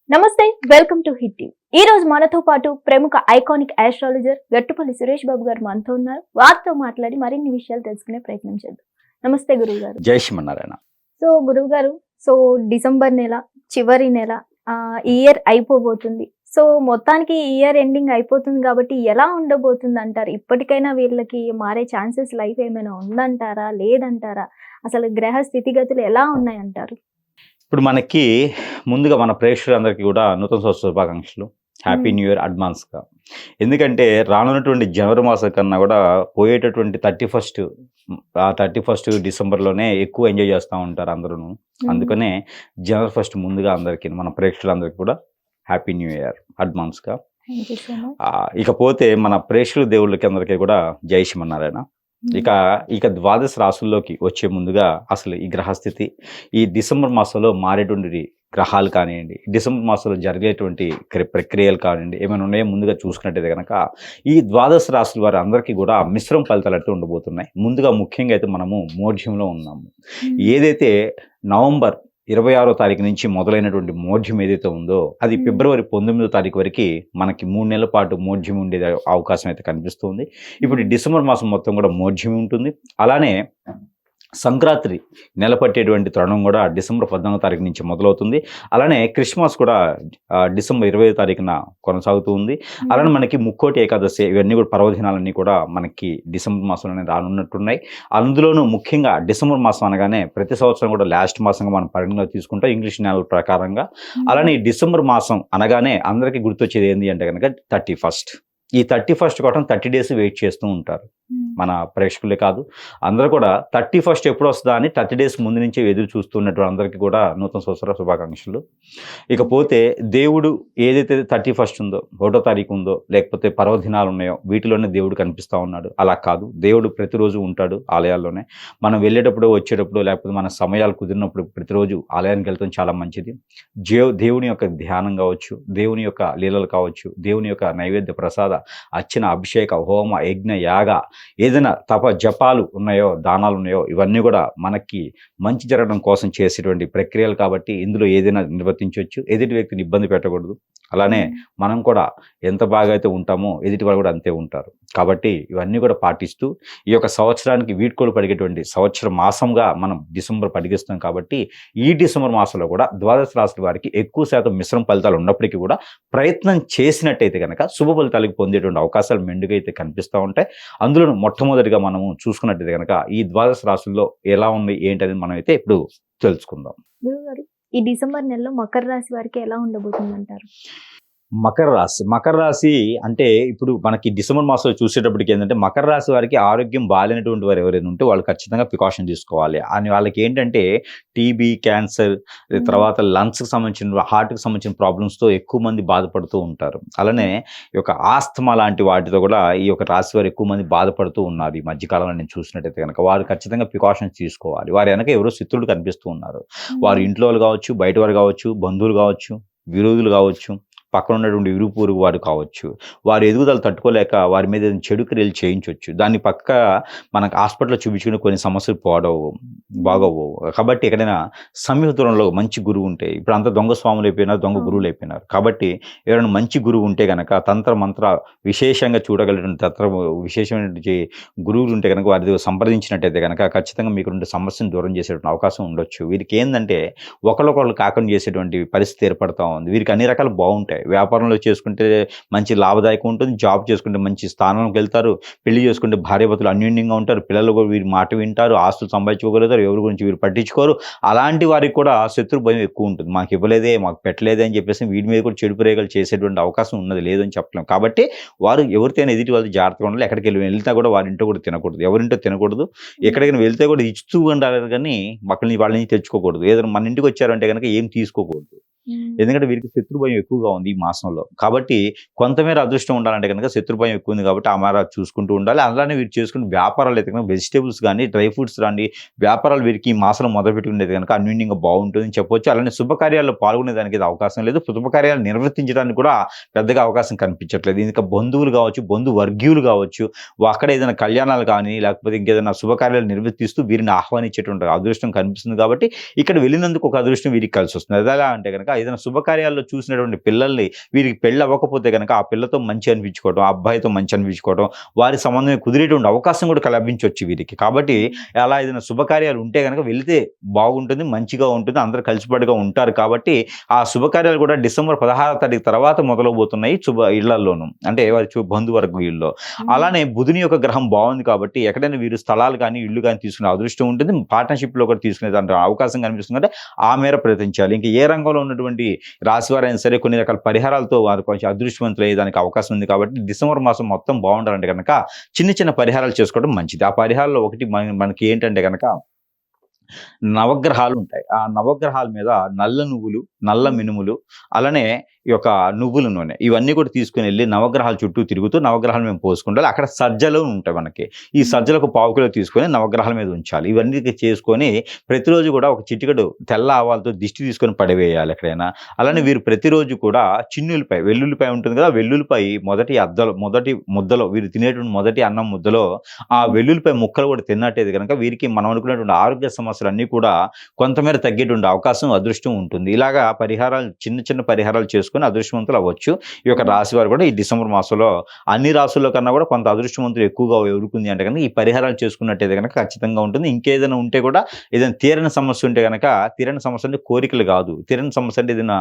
నమస్తే, welcome to hit TV. ఈ రోజు మనతో పాటు ప్రముఖ ఐకానిక్ ఆస్ట్రాలజర్ గట్టుపల్లి సురేష్ బాబు గారు మనతో ఉన్నారు. వారితో మాట్లాడి మరిన్ని విషయాలు తెలుసుకునే ప్రయత్నం చేద్దాం. నమస్తే గురువు గారు. జై శ్రీమన్నారాయణ. గురువు గారు, డిసెంబర్ నెల చివరి నెల ఇయర్ అయిపోబోతుంది. మొత్తానికి ఇయర్ ఎండింగ్ అయిపోతుంది కాబట్టి ఎలా ఉండబోతుంది అంటారు? ఇప్పటికైనా వీళ్ళకి మారే ఛాన్సెస్ లైఫ్ ఏమైనా ఉందంటారా, లేదంటారా? అసలు గ్రహ స్థితిగతులు ఎలా ఉన్నాయంటారు? ఇప్పుడు మనకి ముందుగా మన ప్రేక్షకులందరికీ కూడా నూతన సంవత్సర శుభాకాంక్షలు. హ్యాపీ న్యూ ఇయర్ అడ్వాన్స్గా. ఎందుకంటే రానున్నటువంటి జనవరి మాసం కన్నా కూడా పోయేటటువంటి 31 డిసెంబర్లోనే ఎక్కువ ఎంజాయ్ చేస్తూ ఉంటారు అందరూ. అందుకనే జనవరి 1 ముందుగా అందరికీ మన ప్రేక్షకులందరికీ కూడా హ్యాపీ న్యూ ఇయర్ అడ్వాన్స్గా. ఇకపోతే మన ప్రేక్షకుల దేవుళ్ళకి అందరికీ కూడా జై శ్రీమన్నారాయణ. ఇక ద్వాదశ రాశుల్లోకి వచ్చే ముందుగా అసలు ఈ గ్రహస్థితి ఈ డిసెంబర్ మాసంలో మారేటువంటి గ్రహాలు కానివ్వండి, డిసెంబర్ మాసంలో జరిగేటువంటి ప్రక్రియలు కానివ్వండి, ఏమైనా ఉన్నాయో ముందుగా చూసుకున్నట్టయితే కనుక ఈ ద్వాదశ రాశుల వారి అందరికీ కూడా మిశ్రమ ఫలితాలు అయితే ఉండబోతున్నాయి. ముందుగా ముఖ్యంగా అయితే మనము మోఢ్యంలో ఉన్నాము. ఏదైతే నవంబర్ 26వ తారీఖు నుంచి మొదలైనటువంటి మోఢ్యం ఏదైతే ఉందో అది ఫిబ్రవరి 19వ తారీఖు వరకు మనకి 3 నెలల పాటు మోఢ్యం ఉండే అవకాశం అయితే కనిపిస్తుంది. ఇప్పుడు డిసెంబర్ మాసం మొత్తం కూడా మోఢ్యం ఉంటుంది. అలానే సంక్రాంతి నెల పట్టేటువంటి తరుణం కూడా డిసెంబర్ 14వ తారీఖు నుంచి మొదలవుతుంది. అలానే క్రిస్మస్ కూడా డిసెంబర్ 20వ తారీఖున కొనసాగుతూ ఉంది. అలానే మనకి ముక్కోటి ఏకాదశి ఇవన్నీ కూడా పర్వదినాలన్నీ కూడా మనకి డిసెంబర్ మాసంలోనే రానున్నట్టున్నాయి. అందులోనూ ముఖ్యంగా డిసెంబర్ మాసం అనగానే ప్రతి సంవత్సరం కూడా లాస్ట్ మాసంగా మనం పరిగణలో తీసుకుంటాం ఇంగ్లీష్ నెలల ప్రకారంగా. అలానే ఈ డిసెంబర్ మాసం అనగానే అందరికీ గుర్తొచ్చేది ఏంటి అంటే కనుక 31st. ఈ 31st కోసం 30 డేస్ వెయిట్ చేస్తూ ఉంటారు మన ప్రేక్షకులే కాదు అందరూ కూడా. 31st ఎప్పుడు వస్తుందా అని 30 డేస్ ముందు నుంచి ఎదురు చూస్తున్నటువంటి అందరికీ కూడా నూతన సంవత్సర శుభాకాంక్షలు. ఇకపోతే దేవుడు ఏదైతే 31st ఉందో, 1వ తారీఖు ఉందో, లేకపోతే పర్వదినాలు ఉన్నాయో వీటిలోనే దేవుడు కనిపిస్తూ ఉన్నాడు. అలా కాదు, దేవుడు ప్రతిరోజు ఉంటాడు ఆలయాల్లోనే. మనం వెళ్ళేటప్పుడు వచ్చేటప్పుడు లేకపోతే మన సమయాలు కుదిరినప్పుడు ప్రతిరోజు ఆలయానికి వెళ్తాం, చాలా మంచిది. దేవుని యొక్క ధ్యానం కావచ్చు, దేవుని యొక్క లీలలు కావచ్చు, దేవుని యొక్క నైవేద్య ప్రసాద అర్చన అభిషేక హోమ యజ్ఞ యాగ ఏదైనా జపాలు ఉన్నాయో, దానాలు ఉన్నాయో ఇవన్నీ కూడా మనకి మంచి జరగడం కోసం చేసేటువంటి ప్రక్రియలు కాబట్టి ఇందులో ఏదైనా నిర్వర్తించవచ్చు. ఎదుటి వ్యక్తిని ఇబ్బంది పెట్టకూడదు. అలానే మనం కూడా ఎంత బాగా అయితే ఉంటామో ఎదుటి వాళ్ళు కూడా అంతే ఉంటారు. కాబట్టి ఇవన్నీ కూడా పాటిస్తూ ఈ యొక్క సంవత్సరానికి వీడ్కోలు పడిగేటువంటి సంవత్సర మాసంగా మనం డిసెంబర్ పడిగిస్తాం. కాబట్టి ఈ డిసెంబర్ మాసంలో కూడా ద్వాదశ రాశుల వారికి ఎక్కువ శాతం మిశ్రమ ఫలితాలు ఉన్నప్పటికీ కూడా ప్రయత్నం చేసినట్టయితే కనుక శుభ ఫలితాలకు పొందేటువంటి అవకాశాలు మెండుగా అయితే కనిపిస్తూ ఉంటాయి. అందులో మొట్టమొదటిగా మనము చూసుకున్నట్టయితే కనుక ఈ ద్వాదశ రాశుల్లో ఎలా ఉంది ఏంటనేది మనం అయితే ఇప్పుడు తెలుసుకుందాం. ఈ డిసెంబర్ నెలలో మకర రాశి వారికి ఎలా ఉండబోతుంది అంటారు? మకర రాశి అంటే ఇప్పుడు మనకి డిసెంబర్ మాసంలో చూసేటప్పటికి ఏంటంటే మకర రాశి వారికి ఆరోగ్యం బాగాలేనటువంటి వారు ఎవరైనా ఉంటే వాళ్ళు ఖచ్చితంగా ప్రికాషన్ తీసుకోవాలి. అని వాళ్ళకి ఏంటంటే టీబీ, క్యాన్సర్, తర్వాత లంగ్స్కి సంబంధించిన హార్ట్కి సంబంధించిన ప్రాబ్లమ్స్తో ఎక్కువ మంది బాధపడుతూ ఉంటారు. అలానే ఈ యొక్క ఆస్తమా లాంటి వాటితో కూడా ఈ యొక్క రాశి వారు ఎక్కువ మంది బాధపడుతూ ఉన్నారు. ఈ మధ్యకాలంలో నేను చూసినట్టయితే కనుక వారు ఖచ్చితంగా ప్రికాషన్స్ తీసుకోవాలి. వారి వెనక ఎవరో శత్రువులు కనిపిస్తూ ఉన్నారు. వారు ఇంట్లో వాళ్ళు కావచ్చు, బయట వారు కావచ్చు, బంధువులు కావచ్చు, విరోధులు కావచ్చు, పక్కన ఉన్నటువంటి ఇరుగు పొరుగు వారు కావచ్చు. వారి ఎదుగుదల తట్టుకోలేక వారి మీద చెడు క్రియలు చేయించవచ్చు. దాన్ని పక్క మనకు హాస్పిటల్లో చూపించుకుని కొన్ని సమస్యలు బాగోవు. కాబట్టి ఎక్కడైనా సమీపంలో మంచి గురువు ఉంటే, ఇప్పుడు అంతా దొంగ స్వాములు అయిపోయినారు, దొంగ గురువులు అయిపోయినారు. కాబట్టి ఎవరైనా మంచి గురువు ఉంటే కనుక తంత్ర మంత్ర విశేషంగా చూడగలిగిన విశేషమైన గురువులు ఉంటే కనుక వారి సంప్రదించినట్టయితే కనుక ఖచ్చితంగా మీకు రెండు సమస్యను దూరం చేసేటువంటి అవకాశం ఉండొచ్చు. వీరికి ఏంటంటే ఒకరికొకరు కాకుండా చేసేటువంటి పరిస్థితి ఏర్పడతా ఉంది. వీరికి అన్ని రకాలు బాగుంటాయి. వ్యాపారంలో చేసుకుంటే మంచి లాభదాయకం ఉంటుంది, జాబ్ చేసుకుంటే మంచి స్థానంలోకి వెళ్తారు, పెళ్లి చేసుకుంటే భార్యాభర్తలు అన్యోన్యంగా ఉంటారు, పిల్లలు కూడా వీరి మాట వింటారు, ఆస్తులు సంపాదించుకోగలుగుతారు, ఎవరి గురించి వీరు పట్టించుకోరు. అలాంటి వారికి కూడా శత్రు భయం ఎక్కువ ఉంటుంది. మాకు ఇవ్వలేదే, మాకు పెట్టలేదే అని చెప్పేసి వీడి మీద కూడా చెడు ప్రయోగాలు చేసేటువంటి అవకాశం ఉన్నది, లేదని చెప్పలేం. కాబట్టి వారు ఎవరితోనే ఎదుటి వాళ్ళు జాగ్రత్తగా ఉండాలి. ఎక్కడికి వెళ్తా కూడా వారింటో కూడా తినకూడదు, ఎవరింటో తినకూడదు. ఎక్కడికైనా వెళ్తే కూడా ఇస్తూ ఉండాలి కానీ వాళ్ళని తెచ్చుకోకూడదు. ఏదైనా మన ఇంటికి వచ్చారంటే కనుక ఏం తీసుకోకూడదు. ఎందుకంటే వీరికి శత్రుభయం ఎక్కువగా ఉంది ఈ మాసంలో. కాబట్టి కొంతమేర అదృష్టం ఉండాలంటే కనుక శత్రుభయం ఎక్కువ ఉంది కాబట్టి ఆ మేర చూసుకుంటూ ఉండాలి. అలానే వీరు చేసుకునే వ్యాపారాలు అయితే కనుక వెజిటేబుల్స్ కానీ డ్రై ఫ్రూట్స్ కానీ వ్యాపారాలు వీరికి ఈ మాసంలో మొదలుపెట్టుకునేది కనుక అన్యూన్యంగా బాగుంటుందని చెప్పొచ్చు. అలానే శుభకార్యాల్లో పాల్గొనేదానికి అవకాశం లేదు, శుభకార్యాలు నిర్వర్తించడానికి కూడా పెద్దగా అవకాశం కనిపించట్లేదు. ఇంకా బంధువులు కావచ్చు, బంధు వర్గీయులు కావచ్చు, అక్కడ ఏదైనా కళ్యాణాలు కానీ లేకపోతే ఇంకేదైనా శుభకార్యాలు నిర్వర్తిస్తూ వీరిని ఆహ్వానించేటువంటి అదృష్టం కనిపిస్తుంది. కాబట్టి ఇక్కడ వెళ్ళినందుకు ఒక అదృష్టం వీరికి కలిసి వస్తుంది. అది ఎలా అంటే కనుక ఏదైనా శుభకార్యాల్లో చూసినటువంటి పిల్లల్ని వీరికి పెళ్ళి అవ్వకపోతే కనుక ఆ పిల్లతో మంచి అనిపించుకోవడం, ఆ అబ్బాయితో మంచి అనిపించుకోవడం, వారి సంబంధం కుదిరేటువంటి అవకాశం కూడా లభించవచ్చు వీరికి. కాబట్టి అలా ఏదైనా శుభకార్యాలు ఉంటే కనుక వెళితే బాగుంటుంది, మంచిగా ఉంటుంది, అందరూ కలిసిపాటుగా ఉంటారు. కాబట్టి ఆ శుభకార్యాలు కూడా డిసెంబర్ 16వ తారీఖు తర్వాత మొదలవబోతున్నాయి ఇళ్లలోను, అంటే వారి బంధువర్గీయుల్లో. అలానే బుధుని యొక్క గ్రహం బాగుంది కాబట్టి ఎక్కడైనా వీరు స్థలాలు కానీ ఇల్లు కానీ తీసుకునే అదృష్టం ఉంటుంది, పార్ట్నర్షిప్ లో కూడా తీసుకునే దాంట్లో అవకాశం కనిపిస్తుంది. అంటే ఆ మేర ప్రయత్నించాలి. ఇంకా ఏ రంగంలో ఉన్నటువంటి రాశి వారైనా సరే కొన్ని రకాల పరిహారాలతో వారు కొంచెం అదృష్టవంతులు అయ్యేదానికి అవకాశం ఉంది. కాబట్టి డిసెంబర్ మాసం మొత్తం బాగుండాలంటే కనుక చిన్న చిన్న పరిహారాలు చేసుకోవడం మంచిది. ఆ పరిహారాల్లో ఒకటి మనకి ఏంటంటే కనుక నవగ్రహాలు ఉంటాయి. ఆ నవగ్రహాల మీద నల్ల నువ్వులు, నల్ల మినుములు, అలానే ఈ యొక్క నువ్వుల నూనె, ఇవన్నీ కూడా తీసుకుని వెళ్ళి నవగ్రహాల చుట్టూ తిరుగుతూ నవగ్రహాలు మేము పోసుకుంటాం. అక్కడ సజ్జలు ఉంటాయి మనకి. ఈ సజ్జలకు పావు కిలో తీసుకొని నవగ్రహాల మీద ఉంచాలి. ఇవన్నీ చేసుకొని ప్రతిరోజు కూడా ఒక చిటికెడు తెల్ల ఆవాలతో దిష్టి తీసుకొని పడివేయాలి ఎక్కడైనా. అలానే వీరు ప్రతిరోజు కూడా చిన్నులపై, వెల్లుల్లిపై ఉంటుంది కదా, వెల్లుల్లిపై మొదటి ముద్దలో వీరు తినేటువంటి మొదటి అన్నం ముద్దలో ఆ వెల్లుల్లిపై ముక్కలు కూడా తిన్నట్టయితే కనుక వీరికి మనం అనుకునేటువంటి ఆరోగ్య సమస్యలు అన్నీ కూడా కొంతమేర తగ్గేటువంటి అవకాశం, అదృష్టం ఉంటుంది. ఇలాగా పరిహారాలు, చిన్న చిన్న పరిహారాలు చేసుకొని అదృష్టవంతులు అవ్వచ్చు. ఈ యొక్క రాశి వారు కూడా ఈ డిసెంబర్ మాసంలో అన్ని రాశుల్లో కన్నా కూడా కొంత అదృష్టవంతులు ఎక్కువగా ఎవరుకుంది అంటే కనుక ఈ పరిహారాలు చేసుకున్నట్టయితే కనుక ఖచ్చితంగా ఉంటుంది. ఇంకేదైనా ఉంటే కూడా ఏదైనా తీరని సమస్య ఉంటే కనుక, తీరని సమస్య అంటే కోరికలు కాదు, తీరని సమస్య అంటే ఏదైనా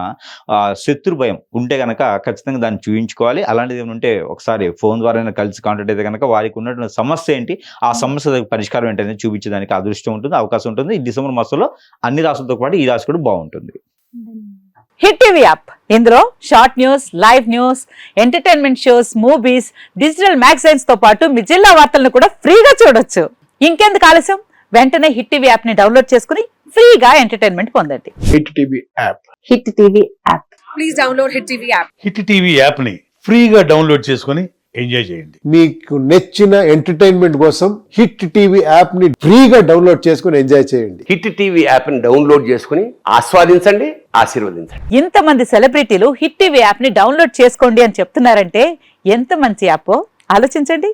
శత్రు భయం ఉంటే కనుక ఖచ్చితంగా దాన్ని చూపించుకోవాలి. అలాంటిది ఏమైనా ఉంటే ఒకసారి ఫోన్ ద్వారా కలిసి కాంటాక్ట్ అయితే కనుక వారికి ఉన్నటువంటి సమస్య ఏంటి, ఆ సమస్య పరిష్కారం ఏంటనేది చూపించడానికి అదృష్టం ఉంటుంది, అవకాశం ఉంటుంది. ఈ డిసెంబర్ మాసంలో అన్ని రాశులతో పాటు ఈ రాశి కూడా బాగుంటుంది. హిట్ టీవీ యాప్, ఇందులో short news, live news, entertainment shows, movies, digital magazines తో పాటు మీ జిల్లా వార్తలను కూడా ఫ్రీగా చూడొచ్చు. ఇంకెందుకు ఆలస్యం, వెంటనే హిట్ టీవీ యాప్ ని డౌన్లోడ్ చేసుకుని ఫ్రీగా ఎంటర్టైన్మెంట్ పొందండి. Hit TV app. Hit TV app. Please download hit TV app. Hit TV app ని ఫ్రీగా డౌన్లోడ్ చేసుకొని ఎంజాయ్ చేయండి. మీకు నచ్చిన ఎంటర్టైన్మెంట్ కోసం హిట్ టీవీ యాప్ ని ఫ్రీగా డౌన్లోడ్ చేసుకొని ఎంజాయ్ చేయండి. హిట్ టీవీ యాప్ ని డౌన్లోడ్ చేసుకుని ఆస్వాదించండి, ఆశీర్వదించండి. ఇంతమంది సెలబ్రిటీలు హిట్ టీవీ యాప్ ని డౌన్లోడ్ చేసుకోండి అని చెప్తున్నారంటే ఎంత మంచి యాప్ ఆలోచించండి.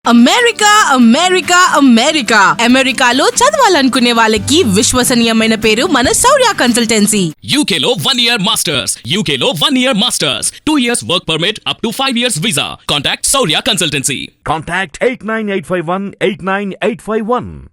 అమెరికా అమెరికా అమెరికా అమెరికాలో చదవాలనుకునే వాళ్ళకి విశ్వసనీయమైన పేరు మన శౌర్య కన్సల్టెన్సీ. UK లో 1 year masters, UK లో 1 year masters, 2 years work permit up to 5 years visa. Contact Saurya Consultancy. Contact 89851 89851.